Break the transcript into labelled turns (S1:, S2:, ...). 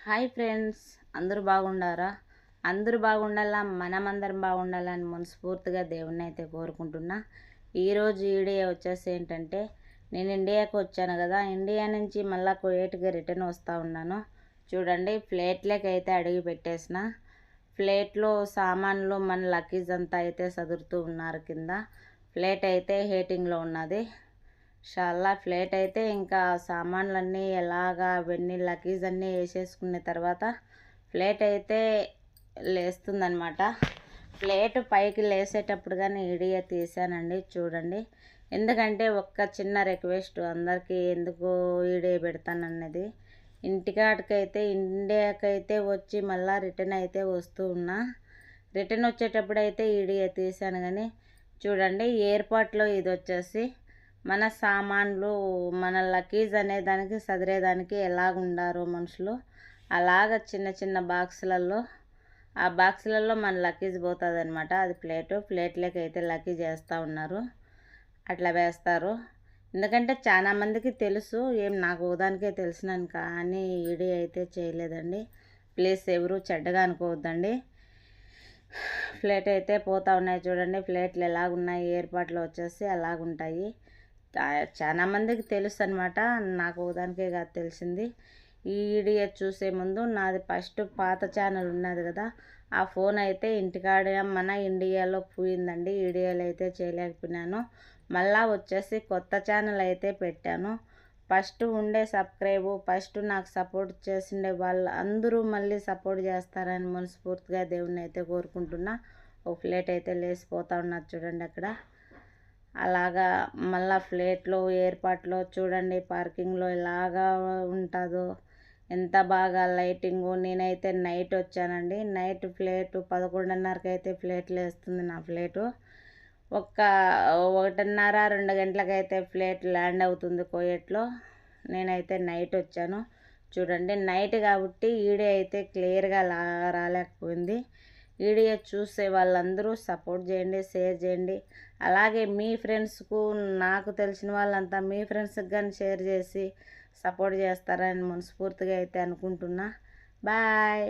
S1: Hi friends, అందరూ బాగుండారా? అందరూ బాగుండాలా, మనమందరం బాగుండాలని మనస్ఫూర్తిగా దేవుణ్ణి అయితే కోరుకుంటున్నా. ఈరోజు వీడియో వచ్చేసి ఏంటంటే, నేను ఇండియాకి వచ్చాను కదా, ఇండియా నుంచి మళ్ళీ కువైట్కి రిటర్న్ వస్తూ ఉన్నాను. చూడండి, ప్లేట్లోకి అయితే అడిగి పెట్టేసిన. ప్లేట్లో సామాన్లు మన లగేజ్ అంతా అయితే సదురుతూ ఉన్నారు కింద. ప్లేట్ అయితే హీటింగ్లో ఉన్నది. చాలా ప్లేట్ అయితే ఇంకా సామాన్లన్నీ ఎలాగా అవన్నీ లగేజ్ అన్నీ వేసేసుకున్న తర్వాత ప్లేట్ అయితే లేస్తుందనమాట. ప్లేట్ పైకి లేసేటప్పుడు కానీ వీడియో తీసానండి, చూడండి. ఎందుకంటే ఒక్క చిన్న రిక్వెస్ట్ అందరికీ, ఎందుకు వీడియో పెడతానన్నది. ఇంటికాడికైతే ఇండియాకైతే వచ్చి మళ్ళీ రిటర్న్ అయితే వస్తూ ఉన్నా. రిటర్న్ వచ్చేటప్పుడు అయితే వీడియో తీసాను కానీ చూడండి, ఎయిర్పోర్ట్లో ఇది వచ్చేసి మన సామాన్లు, మన లగేజ్ అనే దానికి సదిరేదానికి ఎలాగుండారో మనుషులు, అలాగ చిన్న చిన్న బాక్సులలో, ఆ బాక్సులలో మన లగేజ్ పోతుంది అనమాట. అది ప్లేట్లోకి అయితే లగేజ్ వేస్తూ ఉన్నారు. అట్లా వేస్తారు. ఎందుకంటే చాలా మందికి తెలుసు, ఏం నాకు దానికే తెలిసినాను కానీ వీడియో అయితే చేయలేదండి. ప్లీజ్ ఎవరు చెడ్డగా అనుకోవద్దండి. ప్లేట్ అయితే పోతూ ఉన్నాయి చూడండి. ప్లేట్లు ఎలాగున్నాయి ఎయిర్పోర్ట్లో వచ్చేసి అలాగుంటాయి. చాలా మందికి తెలుసు అనమాట, నాకు దానికే కాదు తెలిసింది. ఈ వీడియో చూసే ముందు నాది ఫస్ట్ పాత ఛానల్ ఉన్నది కదా, ఆ ఫోన్ అయితే ఇంటికాడ మన ఇండియాలో పోయిందండి. వీడియోలు అయితే చేయలేకపోయినాను. మళ్ళా వచ్చేసి కొత్త ఛానల్ అయితే పెట్టాను. ఫస్ట్ ఉండే ఫస్ట్ నాకు సపోర్ట్ చేసిండే వాళ్ళు అందరూ మళ్ళీ సపోర్ట్ చేస్తారని మనస్ఫూర్తిగా దేవుణ్ణి అయితే కోరుకుంటున్నా. ఒక ప్లేట్ అయితే లేసిపోతూ ఉన్నది చూడండి అక్కడ. అలాగా మళ్ళీ ప్లేట్లో ఎయిర్పోర్ట్లో చూడండి, పార్కింగ్లో ఎలాగా ఉంటుందో, ఎంత బాగా లైటింగు. నేనైతే నైట్ వచ్చానండి. నైట్ ప్లేటు 11:30కి అయితే ప్లేట్లు వేస్తుంది నా ప్లేటు. 1:30 2 గంటలకైతే ప్లేట్ ల్యాండ్ అవుతుంది కువైట్లో. నేనైతే నైట్ వచ్చాను. చూడండి, నైట్ కాబట్టి వీడియో అయితే క్లియర్గా రాలేకపోయింది. వీడియో చూసే వాళ్ళందరూ సపోర్ట్ చేయండి, షేర్ చేయండి. అలాగే మీ ఫ్రెండ్స్కు, నాకు తెలిసిన వాళ్ళంతా మీ ఫ్రెండ్స్కి కానీ షేర్ చేసి సపోర్ట్ చేస్తారని మనస్ఫూర్తిగా అయితే అనుకుంటున్నా. బాయ్.